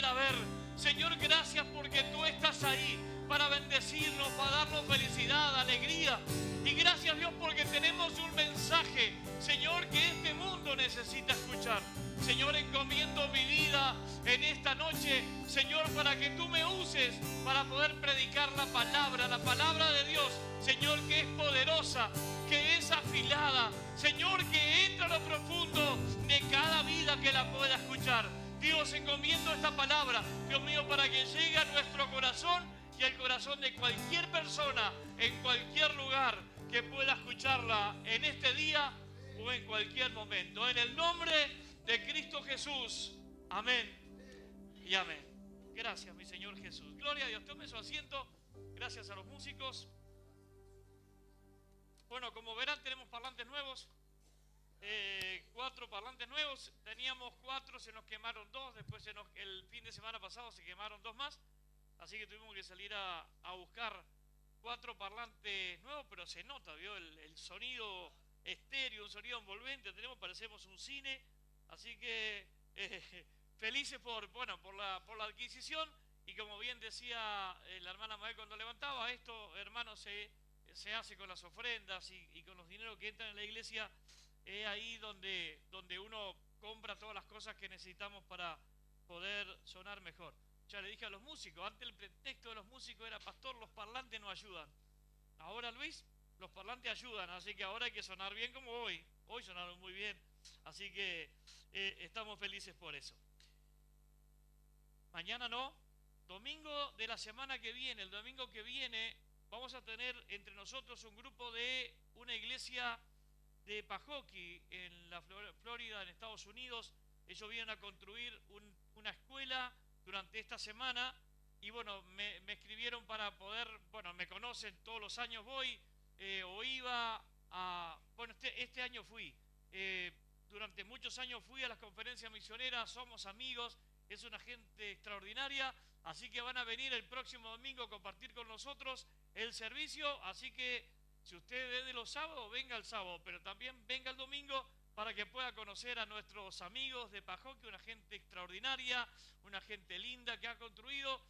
quiera ver. Señor, gracias porque tú estás ahí para bendecirnos, para darnos felicidad, alegría. Y gracias, Dios, porque tenemos un mensaje, Señor, que este mundo necesita escuchar. Señor, encomiendo mi vida en esta noche, Señor, para que tú me uses para poder predicar la palabra de Dios, Señor, que es poderosa, que es afilada, Señor, que entra a lo profundo de cada vida que la pueda escuchar. Dios, encomiendo esta palabra, Dios mío, para que llegue a nuestro corazón y al corazón de cualquier persona, en cualquier lugar, que pueda escucharla en este día o en cualquier momento. En el nombre de Cristo Jesús. Amén y amén. Gracias, mi Señor Jesús. Gloria a Dios. Tome su asiento. Gracias a los músicos. Bueno, como verán, tenemos parlantes nuevos. 4 parlantes nuevos. Teníamos 4, se nos quemaron 2. Después el fin de semana pasado se quemaron 2 más. Así que tuvimos que salir a buscar 4 parlantes nuevos, pero se nota, ¿vio? El sonido estéreo, un sonido envolvente. Parecemos un cine. Así que felices por la adquisición. Y como bien decía la hermana Mabel cuando levantaba, esto, hermanos, se hace con las ofrendas y con los dineros que entran en la iglesia. Es ahí donde uno compra todas las cosas que necesitamos para poder sonar mejor. Ya le dije a los músicos, antes el pretexto de los músicos era: pastor, los parlantes no ayudan. Ahora, Luis, los parlantes ayudan, así que ahora hay que sonar bien como hoy. Hoy sonaron muy bien, así que estamos felices por eso. Mañana no, domingo de la semana que viene, el domingo que viene, vamos a tener entre nosotros un grupo de una iglesia de Pahokee en la Florida, en Estados Unidos. Ellos vienen a construir una escuela durante esta semana y bueno, me escribieron para poder, bueno, me conocen, todos los años voy o iba a, bueno, este año fui, durante muchos años fui a las conferencias misioneras, somos amigos, es una gente extraordinaria, así que van a venir el próximo domingo a compartir con nosotros el servicio, así que si usted es de los sábados, venga el sábado, pero también venga el domingo para que pueda conocer a nuestros amigos de Pahokee, una gente extraordinaria, una gente linda que han construido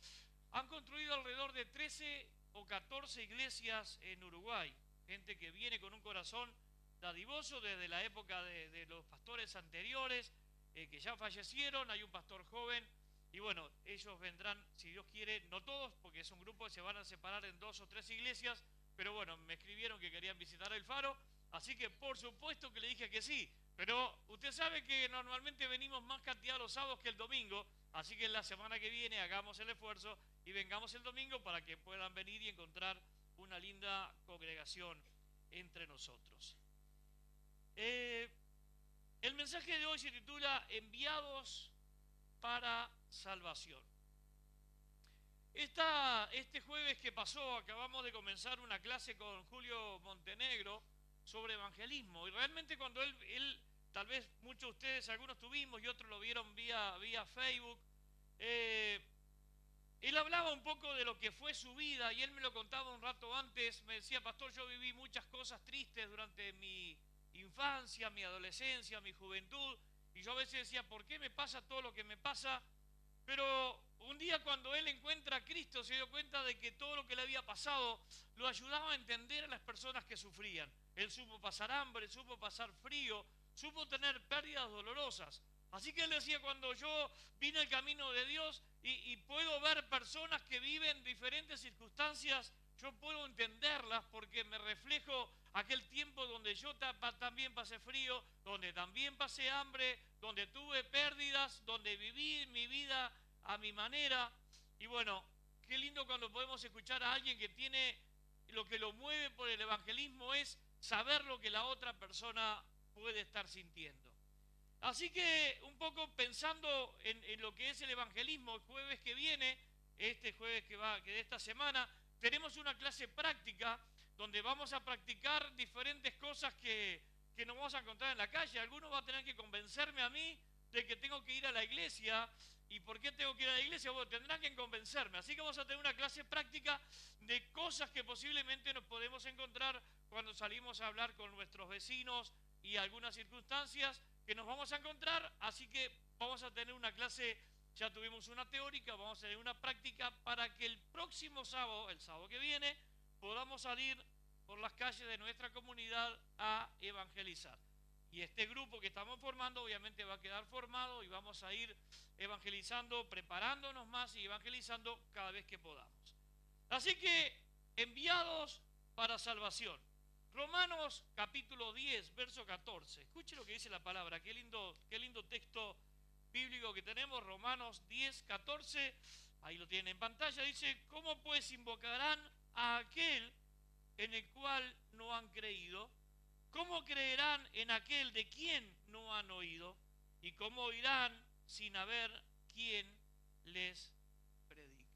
alrededor de 13 o 14 iglesias en Uruguay, gente que viene con un corazón dadivoso desde la época de los pastores anteriores, que ya fallecieron. Hay un pastor joven y bueno, ellos vendrán, si Dios quiere, no todos, porque es un grupo que se van a separar en 2 o 3 iglesias, pero bueno, me escribieron que querían visitar el Faro, así que por supuesto que le dije que sí, pero usted sabe que normalmente venimos más cantidad los sábados que el domingo, así que la semana que viene hagamos el esfuerzo y vengamos el domingo para que puedan venir y encontrar una linda congregación entre nosotros. El mensaje de hoy se titula Enviados para Salvación. Este jueves que pasó acabamos de comenzar una clase con Julio Montenegro sobre evangelismo, y realmente cuando él tal vez muchos de ustedes, algunos tuvimos y otros lo vieron vía Facebook, él hablaba un poco de lo que fue su vida y él me lo contaba un rato antes. Me decía: pastor, yo viví muchas cosas tristes durante mi infancia, mi adolescencia, mi juventud, y yo a veces decía: ¿por qué me pasa todo lo que me pasa? Pero un día cuando él encuentra a Cristo se dio cuenta de que todo lo que le había pasado lo ayudaba a entender a las personas que sufrían. Él supo pasar hambre, supo pasar frío, supo tener pérdidas dolorosas. Así que él decía: cuando yo vine al camino de Dios y puedo ver personas que viven diferentes circunstancias, yo puedo entenderlas porque me reflejo aquel tiempo donde yo también pasé frío, donde también pasé hambre, donde tuve pérdidas, donde viví mi vida a mi manera. Y bueno, qué lindo cuando podemos escuchar a alguien que tiene, lo que lo mueve por el evangelismo es saber lo que la otra persona puede estar sintiendo. Así que un poco pensando en lo que es el evangelismo, el jueves que viene, este jueves que de esta semana, tenemos una clase práctica donde vamos a practicar diferentes cosas que nos vamos a encontrar en la calle. Algunos van a tener que convencerme a mí de que tengo que ir a la iglesia. ¿Y por qué tengo que ir a la iglesia? Bueno, tendrán que convencerme. Así que vamos a tener una clase práctica de cosas que posiblemente nos podemos encontrar cuando salimos a hablar con nuestros vecinos y algunas circunstancias que nos vamos a encontrar. Así que vamos a tener una clase ya tuvimos una teórica, vamos a tener una práctica para que el próximo sábado, el sábado que viene, podamos salir por las calles de nuestra comunidad a evangelizar. Y este grupo que estamos formando obviamente va a quedar formado y vamos a ir evangelizando, preparándonos más y evangelizando cada vez que podamos. Así que, enviados para salvación. Romanos capítulo 10, verso 14. Escuche lo que dice la palabra, qué lindo texto bíblico que tenemos, Romanos 10, 14. Ahí lo tienen en pantalla, dice, ¿cómo pues invocarán a aquel en el cual no han creído? ¿Cómo creerán en aquel de quien no han oído? ¿Y cómo oirán sin haber quien les predique?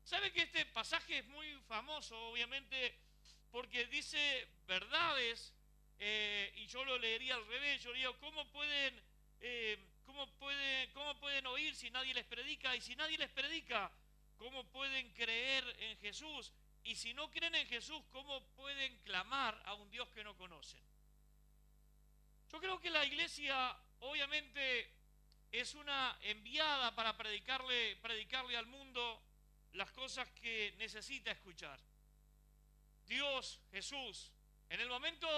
¿Sabe que este pasaje es muy famoso, obviamente, porque dice verdades, y yo lo leería al revés? Yo digo, ¿cómo pueden oír si nadie les predica? Y si nadie les predica, ¿cómo pueden creer en Jesús? Y si no creen en Jesús, ¿cómo pueden clamar a un Dios que no conocen? Yo creo que la iglesia, obviamente, es una enviada para predicarle al mundo las cosas que necesita escuchar. Dios, Jesús, en el momento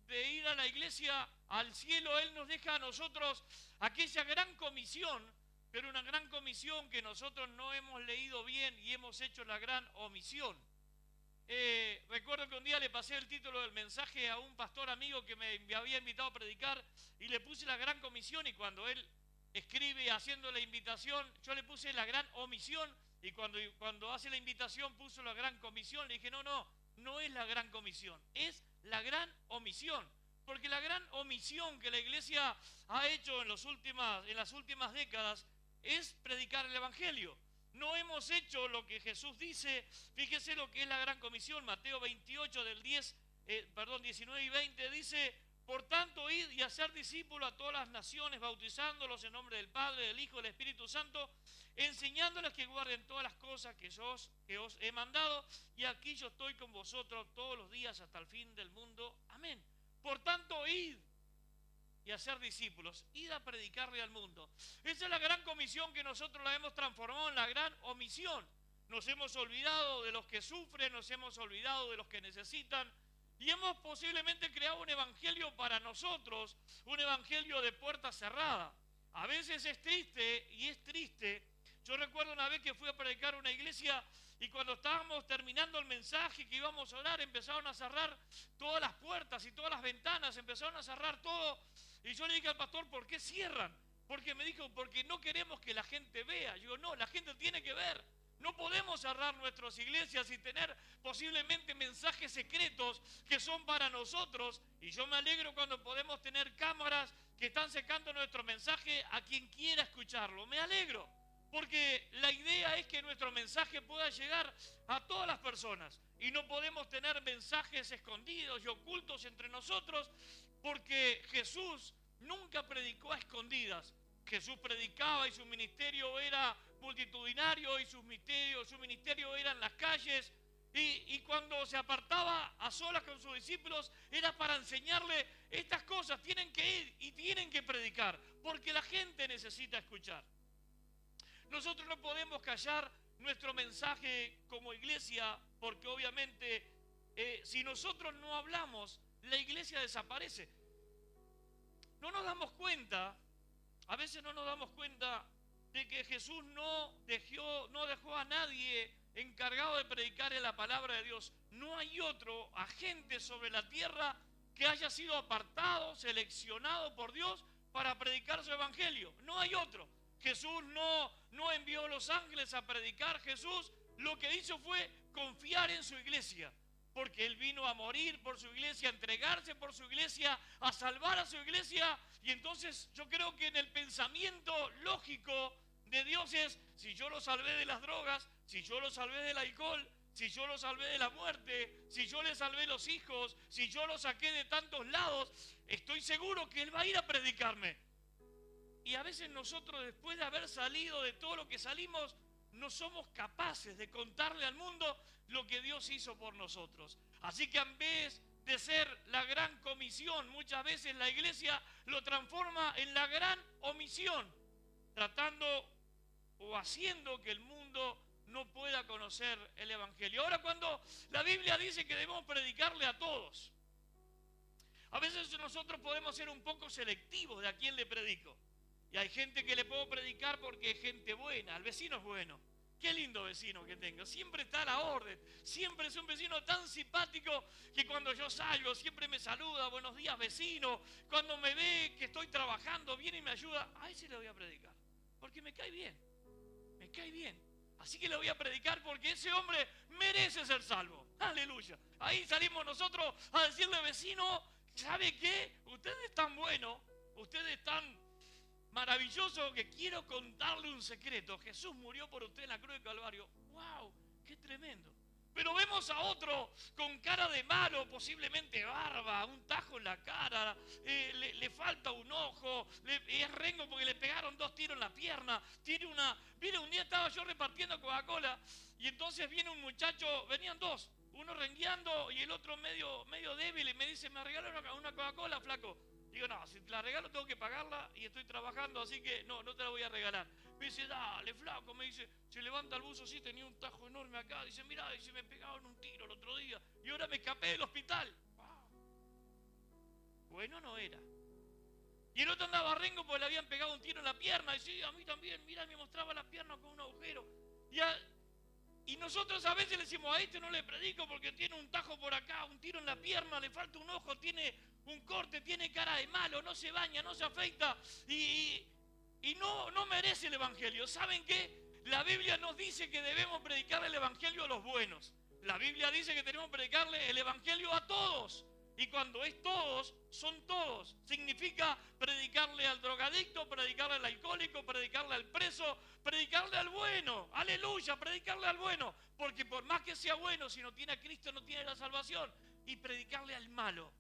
de ir a la iglesia, al cielo, Él nos deja a nosotros aquella gran comisión, pero una gran comisión que nosotros no hemos leído bien y hemos hecho la gran omisión. Recuerdo que un día le pasé el título del mensaje a un pastor amigo que me había invitado a predicar y le puse la gran comisión, y cuando él escribe haciendo la invitación, yo le puse la gran omisión, y cuando hace la invitación puso la gran comisión. Le dije, no es la gran comisión, es la gran omisión, porque la gran omisión que la iglesia ha hecho en las últimas décadas es predicar el evangelio. No hemos hecho lo que Jesús dice. Fíjese lo que es la gran comisión. Mateo 28 del 19 y 20 dice, por tanto, id y hacer discípulos a todas las naciones, bautizándolos en nombre del Padre, del Hijo y del Espíritu Santo, enseñándoles que guarden todas las cosas que os he mandado, y aquí yo estoy con vosotros todos los días hasta el fin del mundo. Amén. Por tanto, id y hacer discípulos, id a predicarle al mundo. Esa es la gran comisión que nosotros la hemos transformado en la gran omisión. Nos hemos olvidado de los que sufren, nos hemos olvidado de los que necesitan, y hemos posiblemente creado un evangelio para nosotros, un evangelio de puerta cerrada. A veces es triste, y es triste. Yo recuerdo una vez que fui a predicar a una iglesia, y cuando estábamos terminando el mensaje, que íbamos a orar, empezaron a cerrar todas las puertas y todas las ventanas, empezaron a cerrar todo. Y yo le dije al pastor, ¿por qué cierran? Porque me dijo, porque no queremos que la gente vea. Yo digo, no, la gente tiene que ver. No podemos cerrar nuestras iglesias y tener posiblemente mensajes secretos que son para nosotros. Y yo me alegro cuando podemos tener cámaras que están secando nuestro mensaje a quien quiera escucharlo. Me alegro, porque la idea es que nuestro mensaje pueda llegar a todas las personas. Y no podemos tener mensajes escondidos y ocultos entre nosotros, porque Jesús nunca predicó a escondidas. Jesús predicaba y su ministerio era multitudinario, y su ministerio era en las calles, y cuando se apartaba a solas con sus discípulos era para enseñarle estas cosas. Tienen que ir y tienen que predicar, porque la gente necesita escuchar. Nosotros no podemos callar nuestro mensaje como iglesia, porque obviamente si nosotros no hablamos, la iglesia desaparece. No nos damos cuenta, a veces no nos damos cuenta de que Jesús no dejó a nadie encargado de predicar la palabra de Dios. No hay otro agente sobre la tierra que haya sido apartado, seleccionado por Dios para predicar su evangelio. No hay otro. Jesús no envió a los ángeles a predicar. Jesús lo que hizo fue confiar en su iglesia, porque Él vino a morir por su iglesia, a entregarse por su iglesia, a salvar a su iglesia. Y entonces yo creo que en el pensamiento lógico de Dios es, si yo lo salvé de las drogas, si yo lo salvé del alcohol, si yo lo salvé de la muerte, si yo le salvé los hijos, si yo lo saqué de tantos lados, estoy seguro que Él va a ir a predicarme. Y a veces nosotros, después de haber salido de todo lo que salimos, no somos capaces de contarle al mundo lo que Dios hizo por nosotros. Así que en vez de ser la gran comisión, muchas veces la iglesia lo transforma en la gran omisión, tratando o haciendo que el mundo no pueda conocer el Evangelio. Ahora, cuando la Biblia dice que debemos predicarle a todos, a veces nosotros podemos ser un poco selectivos de a quién le predico. Y hay gente que le puedo predicar porque es gente buena, el vecino es bueno. Qué lindo vecino que tengo, siempre está a la orden, siempre es un vecino tan simpático que cuando yo salgo siempre me saluda, buenos días vecino, cuando me ve que estoy trabajando, viene y me ayuda, a ese le voy a predicar, porque me cae bien, me cae bien. Así que le voy a predicar porque ese hombre merece ser salvo, aleluya. Ahí salimos nosotros a decirle, vecino, ¿sabe qué? Ustedes están buenos, ustedes están maravilloso, que quiero contarle un secreto. Jesús murió por usted en la cruz de Calvario. ¡Wow! ¡Qué tremendo! Pero vemos a otro con cara de malo, posiblemente barba, un tajo en la cara, le falta un ojo, es rengo porque le pegaron 2 tiros en la pierna, Mire, un día estaba yo repartiendo Coca-Cola y entonces viene un muchacho, venían 2, uno rengueando y el otro medio débil, y me dice, ¿me regala una Coca-Cola, flaco? Digo, no, si te la regalo tengo que pagarla y estoy trabajando, así que no te la voy a regalar. Me dice, dale, flaco, me dice, se levanta el buzo así, tenía un tajo enorme acá. Dice, mirá, dice, me pegaron un tiro el otro día y ahora me escapé del hospital. Wow. Bueno, no era. Y el otro andaba rengo porque le habían pegado un tiro en la pierna. Y sí, a mí también, mirá, me mostraba la pierna con un agujero. Y nosotros a veces le decimos, a este no le predico porque tiene un tajo por acá, un tiro en la pierna, le falta un ojo, tiene un corte, tiene cara de malo, no se baña, no se afeita y no merece el Evangelio. ¿Saben qué? La Biblia nos dice que debemos predicarle el Evangelio a los buenos. La Biblia dice que tenemos que predicarle el Evangelio a todos. Y cuando es todos, son todos. Significa predicarle al drogadicto, predicarle al alcohólico, predicarle al preso, predicarle al bueno. Aleluya, predicarle al bueno. Porque por más que sea bueno, si no tiene a Cristo, no tiene la salvación. Y predicarle al malo.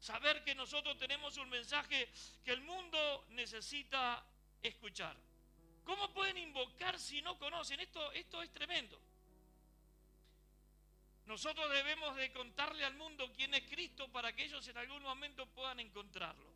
Saber que nosotros tenemos un mensaje que el mundo necesita escuchar. ¿Cómo pueden invocar si no conocen? Esto es tremendo. Nosotros debemos de contarle al mundo quién es Cristo para que ellos en algún momento puedan encontrarlo.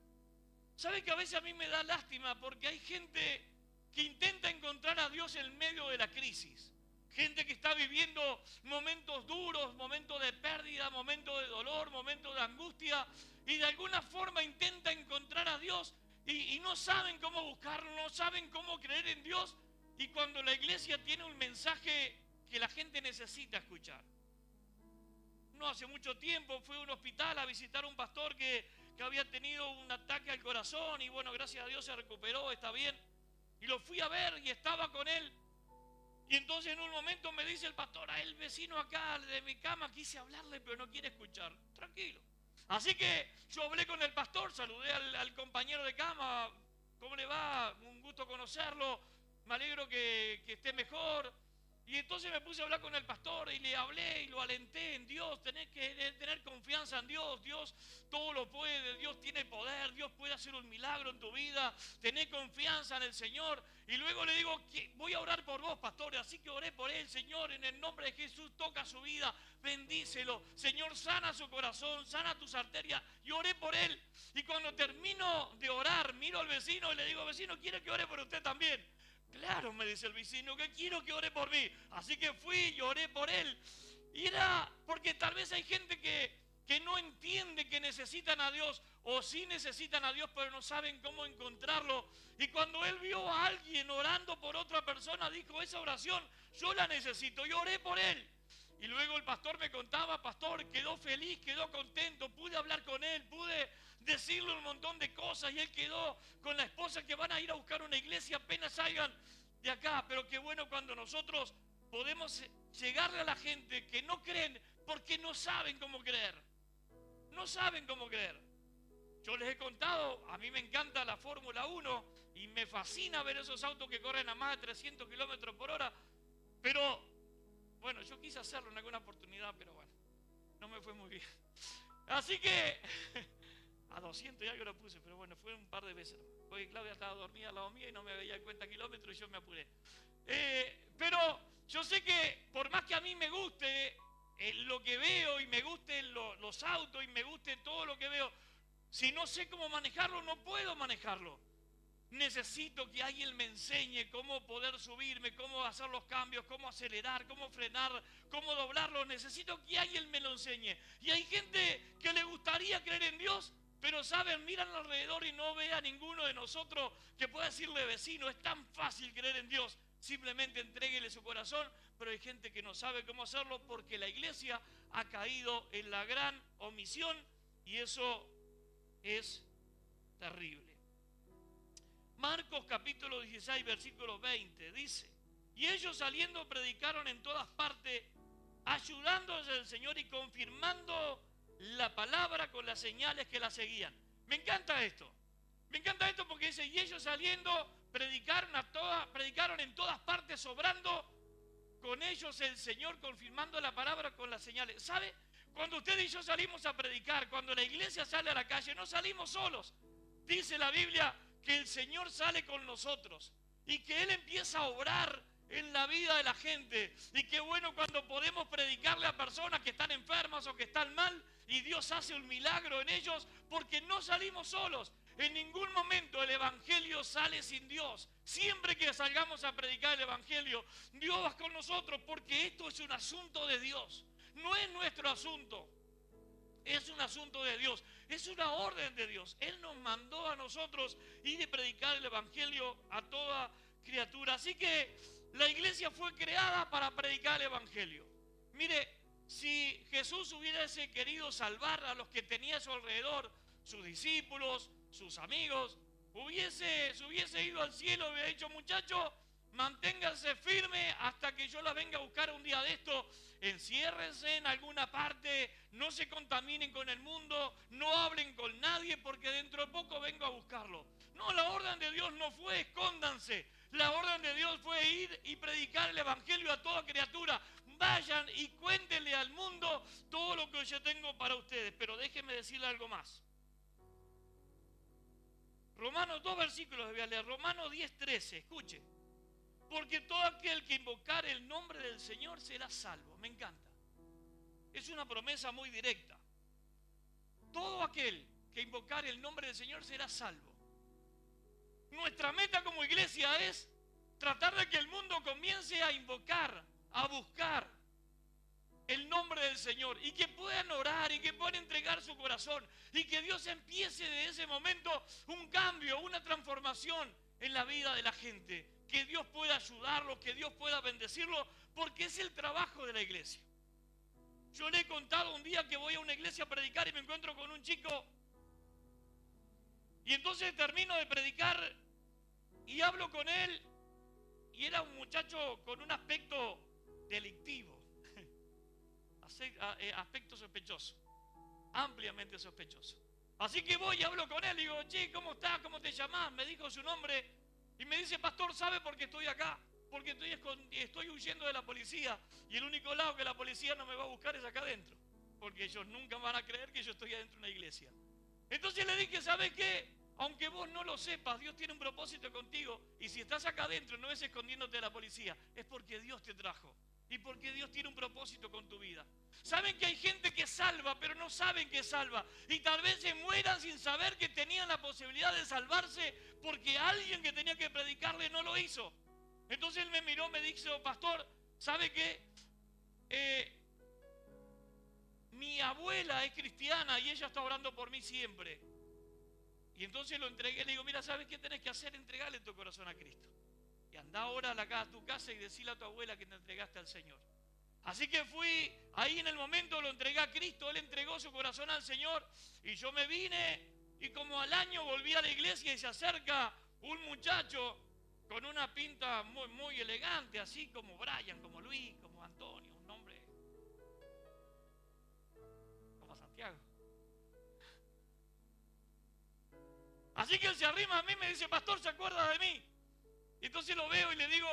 ¿Sabe que a veces a mí me da lástima porque hay gente que intenta encontrar a Dios en medio de la crisis? Gente que está viviendo momentos duros, momentos de pérdida, momentos de dolor, momentos de angustia y de alguna forma intenta encontrar a Dios y no saben cómo buscarlo, no saben cómo creer en Dios, y cuando la iglesia tiene un mensaje que la gente necesita escuchar. No hace mucho tiempo fui a un hospital a visitar a un pastor que había tenido un ataque al corazón y bueno, gracias a Dios se recuperó, está bien. Y lo fui a ver y estaba con él. Y entonces en un momento me dice el pastor, el vecino acá de mi cama, quise hablarle pero no quiere escuchar. Tranquilo. Así que yo hablé con el pastor, saludé al compañero de cama, ¿cómo le va? Un gusto conocerlo, me alegro que esté mejor. Y entonces me puse a hablar con el pastor y le hablé y lo alenté en Dios. Tenés que tener confianza en Dios. Dios todo lo puede, Dios tiene poder, Dios puede hacer un milagro en tu vida. Tenés confianza en el Señor. Y luego le digo, voy a orar por vos, pastor. Así que oré por él, Señor, en el nombre de Jesús, toca su vida, bendícelo. Señor, sana su corazón, sana tus arterias. Y oré por él. Y cuando termino de orar, miro al vecino y le digo, vecino, ¿quiere que ore por usted también? Claro, me dice el vecino, que quiero que ore por mí. Así que fui y oré por él. Y era porque tal vez hay gente que no entiende que necesitan a Dios, o sí necesitan a Dios, pero no saben cómo encontrarlo. Y cuando él vio a alguien orando por otra persona, dijo, esa oración yo la necesito. Y oré por él. Y luego el pastor me contaba, pastor, quedó feliz, quedó contento, pude hablar con él, pude decirle un montón de cosas y él quedó con la esposa que van a ir a buscar una iglesia apenas salgan de acá. Pero qué bueno cuando nosotros podemos llegarle a la gente que no creen porque no saben cómo creer. No saben cómo creer. Yo les he contado, a mí me encanta la Fórmula 1 y me fascina ver esos autos que corren a más de 300 kilómetros por hora, pero bueno, yo quise hacerlo en alguna oportunidad, pero bueno, no me fue muy bien. Así que a 200 y algo lo puse, pero bueno, fue un par de veces. Porque Claudia estaba dormida al lado mío y no me veía en cuenta kilómetros y yo me apuré. Pero yo sé que por más que a mí me guste lo que veo y me gusten los autos y me guste todo lo que veo, si no sé cómo manejarlo, no puedo manejarlo. necesito que alguien me enseñe cómo poder subirme, cómo hacer los cambios, cómo acelerar, cómo frenar, cómo doblarlo. Necesito que alguien me lo enseñe. Y hay gente que le gustaría creer en Dios, pero saben, miran alrededor y no ve a ninguno de nosotros que pueda decirle: vecino, es tan fácil creer en Dios, simplemente entréguele su corazón. Pero hay gente que no sabe cómo hacerlo porque la iglesia ha caído en la gran omisión, y eso es terrible. Marcos capítulo 16, versículo 20 dice: y ellos saliendo predicaron en todas partes, ayudándose al Señor y confirmando la palabra con las señales que la seguían. Me encanta esto porque dice: y ellos saliendo predicaron en todas partes, sobrando con ellos el Señor, confirmando la palabra con las señales. ¿Sabe? Cuando usted y yo salimos a predicar, cuando la iglesia sale a la calle, no salimos solos. Dice la Biblia que el Señor sale con nosotros y que Él empieza a obrar en la vida de la gente. Y qué bueno cuando podemos predicarle a personas que están enfermas o que están mal y Dios hace un milagro en ellos, porque no salimos solos. En ningún momento el evangelio sale sin Dios. Siempre que salgamos a predicar el evangelio, Dios va con nosotros, porque esto es un asunto de Dios. No es nuestro asunto, es un asunto de Dios, es una orden de Dios. Él nos mandó a nosotros ir a predicar el evangelio a toda criatura. Así que la iglesia fue creada para predicar el evangelio. Mire, si Jesús hubiese querido salvar a los que tenía a su alrededor, sus discípulos, sus amigos, se hubiese ido al cielo y hubiera dicho: muchachos, manténganse firmes hasta que yo las venga a buscar un día de esto. Enciérrense en alguna parte, no se contaminen con el mundo, no hablen con nadie, porque dentro de poco vengo a buscarlo. No, la orden de Dios no fue: escóndanse. La orden de Dios fue ir y predicar el evangelio a toda criatura. Vayan y cuéntenle al mundo todo lo que yo tengo para ustedes. Pero déjenme decirle algo más. Romanos 2 versículos voy a leer. Romanos 10:13, escuche: porque todo aquel que invocare el nombre del Señor será salvo. Me encanta. Es una promesa muy directa. Todo aquel que invocare el nombre del Señor será salvo. Nuestra meta como iglesia es tratar de que el mundo comience a invocar, a buscar el nombre del Señor, y que puedan orar y que puedan entregar su corazón, y que Dios empiece de ese momento un cambio, una transformación en la vida de la gente. Que Dios pueda ayudarlo, que Dios pueda bendecirlo, porque es el trabajo de la iglesia. Yo le he contado un día que voy a una iglesia a predicar y me encuentro con un chico, y entonces termino de predicar y hablo con él, y era un muchacho con un aspecto delictivo, aspecto sospechoso, ampliamente sospechoso. Así que voy y hablo con él y digo: che, ¿cómo estás? ¿Cómo te llamás? Me dijo su nombre y me dice: pastor, ¿sabe por qué estoy acá? Porque estoy huyendo de la policía, y el único lado que la policía no me va a buscar es acá adentro, porque ellos nunca van a creer que yo estoy adentro de una iglesia. Entonces le dije: ¿sabes qué? Aunque vos no lo sepas, Dios tiene un propósito contigo, y si estás acá adentro no es escondiéndote de la policía, es porque Dios te trajo y porque Dios tiene un propósito con tu vida. Saben que hay gente que salva, pero no saben que salva, y tal vez se mueran sin saber que tenían la posibilidad de salvarse porque alguien que tenía que predicarle no lo hizo. Entonces él me miró, me dijo: pastor, ¿sabe qué? Mi abuela es cristiana y ella está orando por mí siempre. Y entonces lo entregué, le digo: mira, ¿sabes qué tenés que hacer? Entregarle tu corazón a Cristo. Y anda ahora a tu casa y decile a tu abuela que te entregaste al Señor. Así que fui, ahí en el momento lo entregué a Cristo, él entregó su corazón al Señor, y yo me vine, y como al año volví a la iglesia y se acerca un muchacho con una pinta muy, muy elegante, así como Brian, como Luis, como Antonio, un nombre como Santiago. Así que él se arrima a mí y me dice: pastor, ¿se acuerda de mí? Y entonces lo veo y le digo: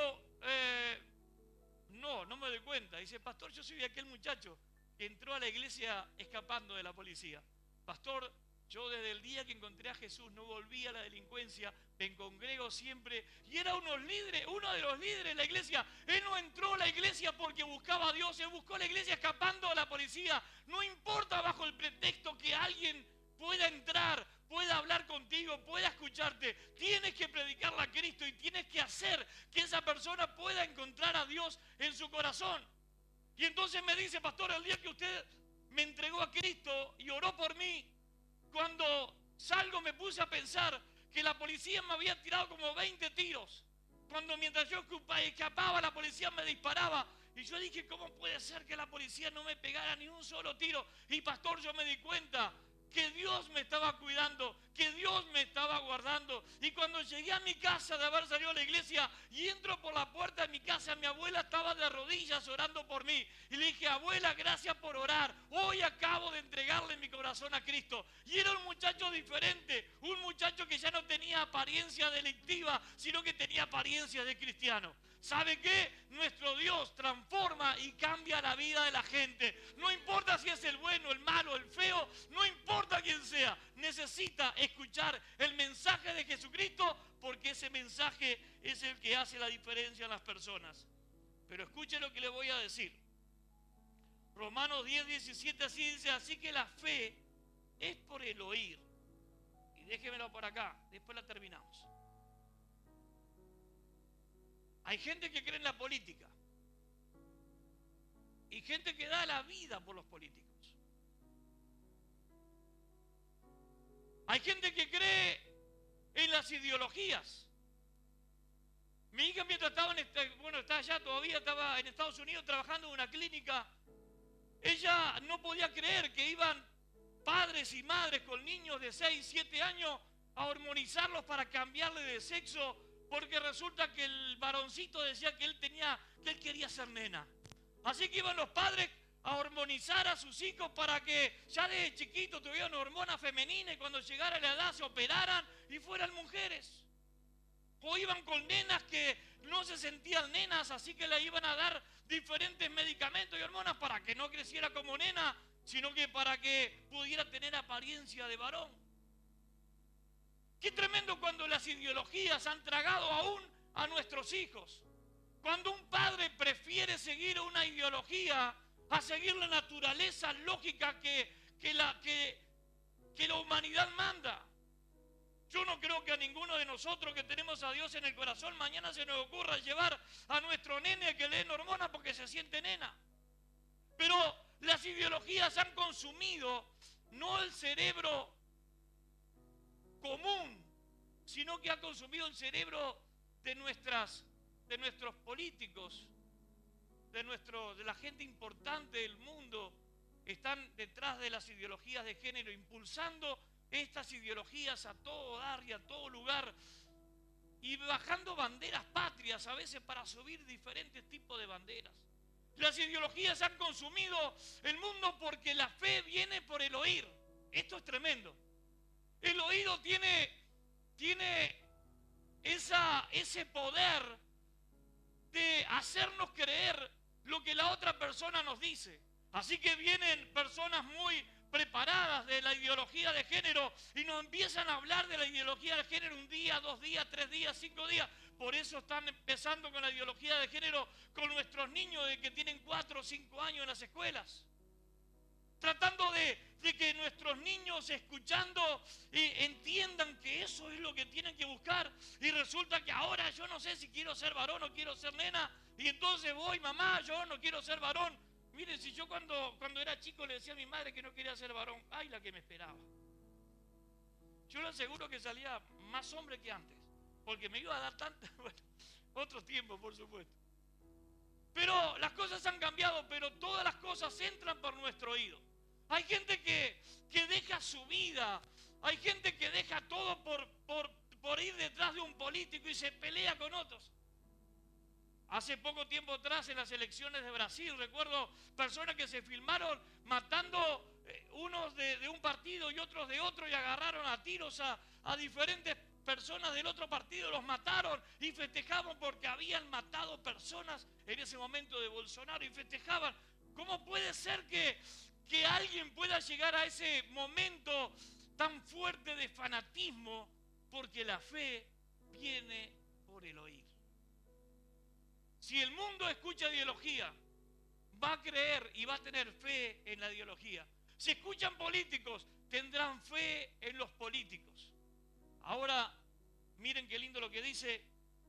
no me doy cuenta. Dice: pastor, yo soy aquel muchacho que entró a la iglesia escapando de la policía. Pastor, yo desde el día que encontré a Jesús no volví a la delincuencia, me congrego siempre. Y era uno de los líderes de la iglesia. Él no entró a la iglesia porque buscaba a Dios, él buscó la iglesia escapando de la policía. No importa bajo el pretexto que alguien pueda entrar, pueda hablar contigo, pueda escucharte. Tienes que predicarle a Cristo y tienes que hacer que esa persona pueda encontrar a Dios en su corazón. Y entonces me dice, pastor, el día que usted me entregó a Cristo y oró por mí, cuando salgo me puse a pensar que la policía me había tirado como 20 tiros. Cuando mientras yo escapaba, la policía me disparaba. Y yo dije, ¿cómo puede ser que la policía no me pegara ni un solo tiro? Y pastor, yo me di cuenta que Dios me estaba cuidando, que Dios me estaba guardando. Y cuando llegué a mi casa de haber salido a la iglesia y entro por la puerta de mi casa, mi abuela estaba de rodillas orando por mí. Y le dije, abuela, gracias por orar. Hoy acabo de entregarle mi corazón a Cristo. Y era un muchacho diferente, un muchacho que ya no tenía apariencia delictiva, sino que tenía apariencia de cristiano. ¿Sabe qué? Nuestro Dios transforma y cambia la vida de la gente. No importa si es el bueno, el malo, el feo, no importa quién sea. Necesita escuchar el mensaje de Jesucristo porque ese mensaje es el que hace la diferencia en las personas. Pero escuche lo que le voy a decir. Romanos 10, 17 así dice, así que la fe es por el oír. Y déjemelo por acá, después la terminamos. Hay gente que cree en la política y gente que da la vida por los políticos. Hay gente que cree en las ideologías. Mi hija mientras estaba está allá todavía, estaba en Estados Unidos trabajando en una clínica. Ella no podía creer que iban padres y madres con niños de 6, 7 años a hormonizarlos para cambiarle de sexo, porque resulta que el varoncito decía que él quería ser nena. Así que iban los padres a hormonizar a sus hijos para que ya desde chiquitos tuvieran hormona femenina y cuando llegara la edad se operaran y fueran mujeres. O iban con nenas que no se sentían nenas, así que le iban a dar diferentes medicamentos y hormonas para que no creciera como nena, sino que para que pudiera tener apariencia de varón. Qué tremendo cuando las ideologías han tragado aún a nuestros hijos. Cuando un padre prefiere seguir una ideología a seguir la naturaleza lógica que la humanidad manda. Yo no creo que a ninguno de nosotros que tenemos a Dios en el corazón mañana se nos ocurra llevar a nuestro nene que le den hormonas porque se siente nena. Pero las ideologías han consumido no el cerebro común, sino que ha consumido el cerebro de nuestros políticos, de la gente importante del mundo. Están detrás de las ideologías de género, impulsando estas ideologías a todo dar y a todo lugar, y bajando banderas patrias a veces para subir diferentes tipos de banderas. Las ideologías han consumido el mundo porque la fe viene por el oír. Esto es tremendo. El oído tiene ese poder de hacernos creer lo que la otra persona nos dice. Así que vienen personas muy preparadas de la ideología de género y nos empiezan a hablar de la ideología de género 1 día, 2 días, 3 días, 5 días. Por eso están empezando con la ideología de género con nuestros niños de que tienen 4 o 5 años en las escuelas. Tratando de que nuestros niños escuchando entiendan que eso es lo que tienen que buscar. Y resulta que ahora yo no sé si quiero ser varón o quiero ser nena. Y entonces voy, mamá, yo no quiero ser varón. Miren, si yo cuando era chico le decía a mi madre que no quería ser varón, ay, la que me esperaba. Yo le aseguro que salía más hombre que antes, porque me iba a dar tanta, bueno, otros tiempos, por supuesto. Pero las cosas han cambiado, pero todas las cosas entran por nuestro oído. Hay gente que deja su vida, hay gente que deja todo por ir detrás de un político y se pelea con otros. Hace poco tiempo atrás en las elecciones de Brasil, recuerdo personas que se filmaron matando unos de un partido y otros de otro y agarraron a tiros a diferentes personas del otro partido, los mataron y festejaban porque habían matado personas en ese momento de Bolsonaro y festejaban. ¿Cómo puede ser que alguien pueda llegar a ese momento tan fuerte de fanatismo? Porque la fe viene por el oír. Si el mundo escucha ideología, va a creer y va a tener fe en la ideología. Si escuchan políticos, tendrán fe en los políticos. Ahora, miren qué lindo lo que dice.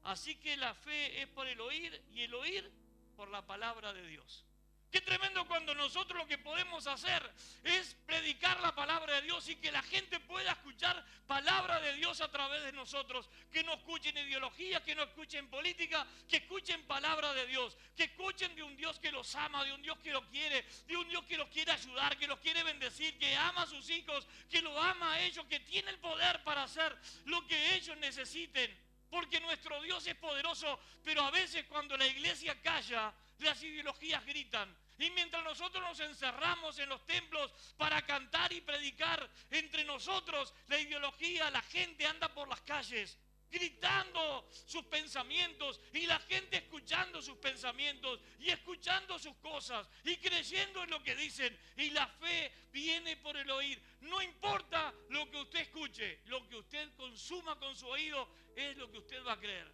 Así que la fe es por el oír y el oír por la palabra de Dios. Qué tremendo cuando nosotros lo que podemos hacer es predicar la palabra de Dios y que la gente pueda escuchar palabra de Dios a través de nosotros. Que no escuchen ideologías, que no escuchen política, que escuchen palabra de Dios. Que escuchen de un Dios que los ama, de un Dios que los quiere, de un Dios que los quiere ayudar, que los quiere bendecir, que ama a sus hijos, que los ama a ellos, que tiene el poder para hacer lo que ellos necesiten. Porque nuestro Dios es poderoso, pero a veces cuando la iglesia calla, las ideologías gritan. Y mientras nosotros nos encerramos en los templos para cantar y predicar entre nosotros, la ideología, la gente anda por las calles gritando sus pensamientos y la gente escuchando sus pensamientos y escuchando sus cosas y creyendo en lo que dicen. Y la fe viene por el oír. No importa lo que usted escuche, lo que usted consuma con su oído es lo que usted va a creer.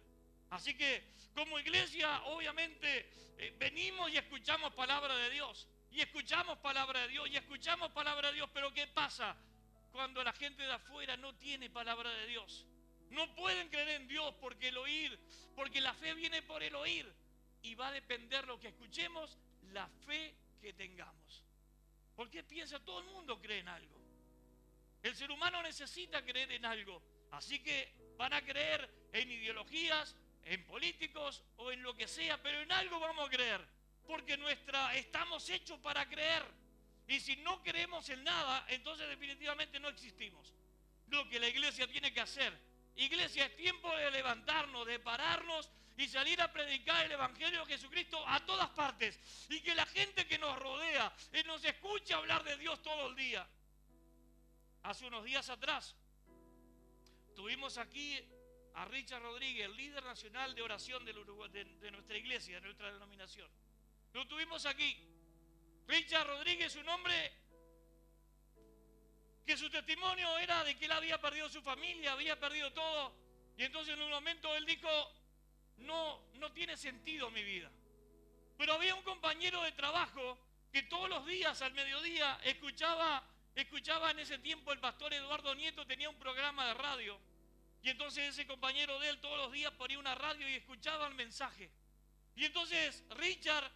Así que como iglesia obviamente venimos y escuchamos palabra de Dios y escuchamos palabra de Dios y escuchamos palabra de Dios, pero ¿qué pasa cuando la gente de afuera no tiene palabra de Dios? No pueden creer en Dios porque el oír, porque la fe viene por el oír y va a depender lo que escuchemos, la fe que tengamos. Porque piensa, todo el mundo cree en algo. El ser humano necesita creer en algo, así que van a creer en ideologías, en políticos o en lo que sea, pero en algo vamos a creer, porque estamos hechos para creer. Y si no creemos en nada, entonces definitivamente no existimos. Lo que la iglesia tiene que hacer, iglesia, es tiempo de levantarnos, de pararnos y salir a predicar el Evangelio de Jesucristo a todas partes. Y que la gente que nos rodea nos escuche hablar de Dios todo el día. Hace unos días atrás tuvimos aquí a Richard Rodríguez, el líder nacional de oración de nuestra iglesia, de nuestra denominación. Lo tuvimos aquí. Richard Rodríguez, un hombre que su testimonio era de que él había perdido su familia, había perdido todo. Y entonces en un momento él dijo, no tiene sentido mi vida. Pero había un compañero de trabajo que todos los días al mediodía escuchaba en ese tiempo el pastor Eduardo Nieto, tenía un programa de radio. Y entonces ese compañero de él todos los días ponía una radio y escuchaba el mensaje. Y entonces Richard,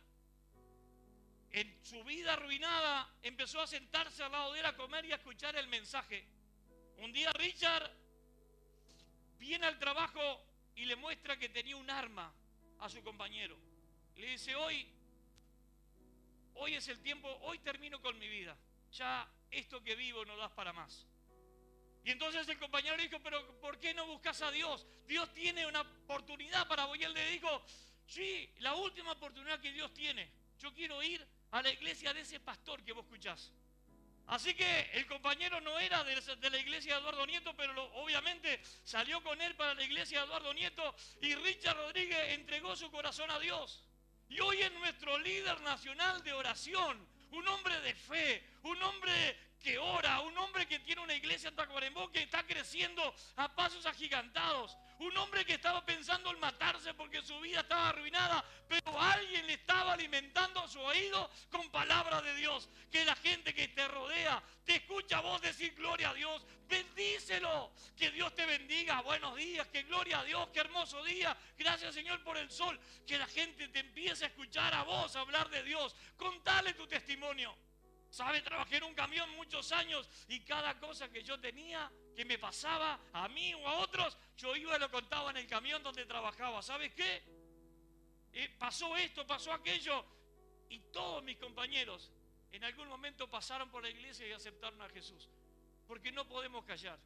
en su vida arruinada, empezó a sentarse al lado de él a comer y a escuchar el mensaje. Un día Richard viene al trabajo y le muestra que tenía un arma a su compañero. Le dice, hoy es el tiempo, hoy termino con mi vida. Ya esto que vivo no das para más. Y entonces el compañero le dijo, pero ¿por qué no buscas a Dios? Dios tiene una oportunidad para vos. Y él le dijo, sí, la última oportunidad que Dios tiene. Yo quiero ir a la iglesia de ese pastor que vos escuchás. Así que el compañero no era de la iglesia de Eduardo Nieto, pero obviamente salió con él para la iglesia de Eduardo Nieto y Richard Rodríguez entregó su corazón a Dios. Y hoy es nuestro líder nacional de oración, un hombre de fe, un hombre que ora, un hombre que tiene una iglesia en Tacuarembó que está creciendo a pasos agigantados, un hombre que estaba pensando en matarse porque su vida estaba arruinada, pero alguien le estaba alimentando su oído con palabra de Dios. Que la gente que te rodea te escucha a vos decir gloria a Dios, bendícelo, que Dios te bendiga, buenos días, que gloria a Dios, qué hermoso día, gracias Señor por el sol, que la gente te empiece a escuchar a vos hablar de Dios, contale tu testimonio. ¿Sabe? Trabajé en un camión muchos años y cada cosa que yo tenía, que me pasaba a mí o a otros, yo iba y lo contaba en el camión donde trabajaba. ¿Sabes qué? Pasó esto, pasó aquello. Y todos mis compañeros en algún momento pasaron por la iglesia y aceptaron a Jesús. Porque no podemos callar.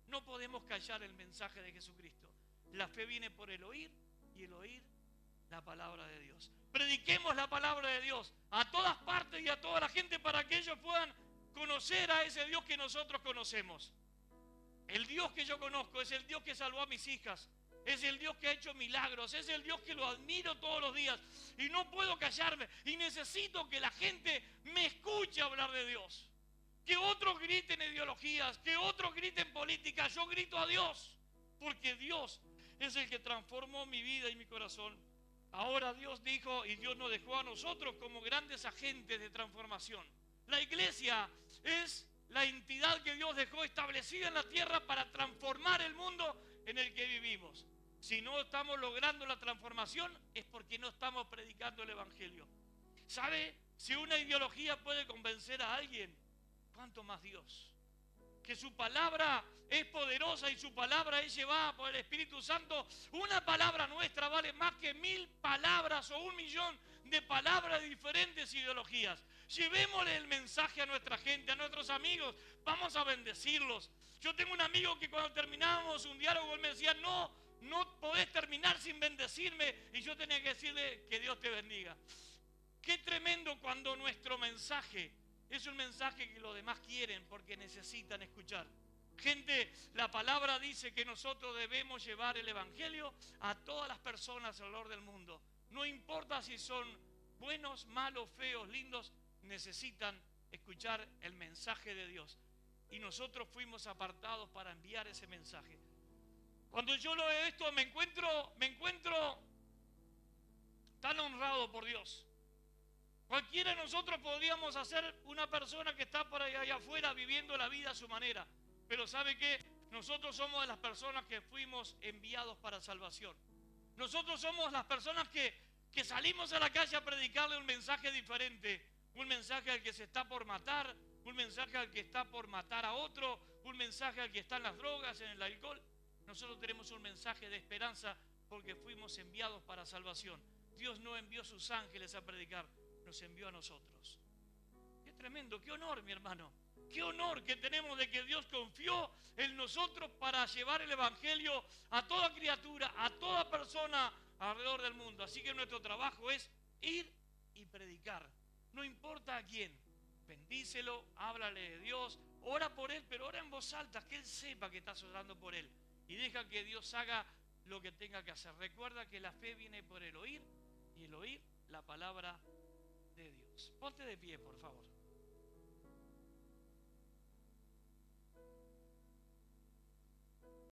No podemos callar el mensaje de Jesucristo. La fe viene por el oír y el oír la palabra de Dios. Prediquemos la palabra de Dios a todas partes y a toda la gente para que ellos puedan conocer a ese Dios que nosotros conocemos. El Dios que yo conozco es el Dios que salvó a mis hijas, es el Dios que ha hecho milagros, es el Dios que lo admiro todos los días y no puedo callarme y necesito que la gente me escuche hablar de Dios. Que otros griten ideologías, que otros griten política, yo grito a Dios, porque Dios es el que transformó mi vida y mi corazón. Ahora Dios dijo y Dios nos dejó a nosotros como grandes agentes de transformación. La iglesia es la entidad que Dios dejó establecida en la tierra para transformar el mundo en el que vivimos. Si no estamos logrando la transformación es porque no estamos predicando el Evangelio. ¿Sabe? Si una ideología puede convencer a alguien, ¿cuánto más Dios? Que su palabra es poderosa y su palabra es llevada por el Espíritu Santo. Una palabra nuestra vale más que 1000 palabras o 1.000.000 de palabras de diferentes ideologías. Llevémosle el mensaje a nuestra gente, a nuestros amigos. Vamos a bendecirlos. Yo tengo un amigo que cuando terminábamos un diálogo, él me decía, no podés terminar sin bendecirme. Y yo tenía que decirle, que Dios te bendiga. Qué tremendo cuando nuestro mensaje es un mensaje que los demás quieren porque necesitan escuchar. Gente, la palabra dice que nosotros debemos llevar el Evangelio a todas las personas alrededor del mundo. No importa si son buenos, malos, feos, lindos, necesitan escuchar el mensaje de Dios. Y nosotros fuimos apartados para enviar ese mensaje. Cuando yo lo veo esto, me encuentro tan honrado por Dios. Cualquiera de nosotros podríamos ser una persona que está por allá afuera viviendo la vida a su manera. Pero ¿sabe qué? Nosotros somos de las personas que fuimos enviados para salvación. Nosotros somos las personas que salimos a la calle a predicarle un mensaje diferente. Un mensaje al que se está por matar, un mensaje al que está por matar a otro, un mensaje al que está en las drogas, en el alcohol. Nosotros tenemos un mensaje de esperanza porque fuimos enviados para salvación. Dios no envió sus ángeles a predicar, nos envió a nosotros. Qué tremendo, qué honor, mi hermano. Qué honor que tenemos de que Dios confió en nosotros para llevar el Evangelio a toda criatura, a toda persona alrededor del mundo. Así que nuestro trabajo es ir y predicar. No importa a quién. Bendícelo, háblale de Dios, ora por él, pero ora en voz alta, que él sepa que estás orando por él. Y deja que Dios haga lo que tenga que hacer. Recuerda que la fe viene por el oír y el oír la palabra de Dios. Ponte de pie, por favor.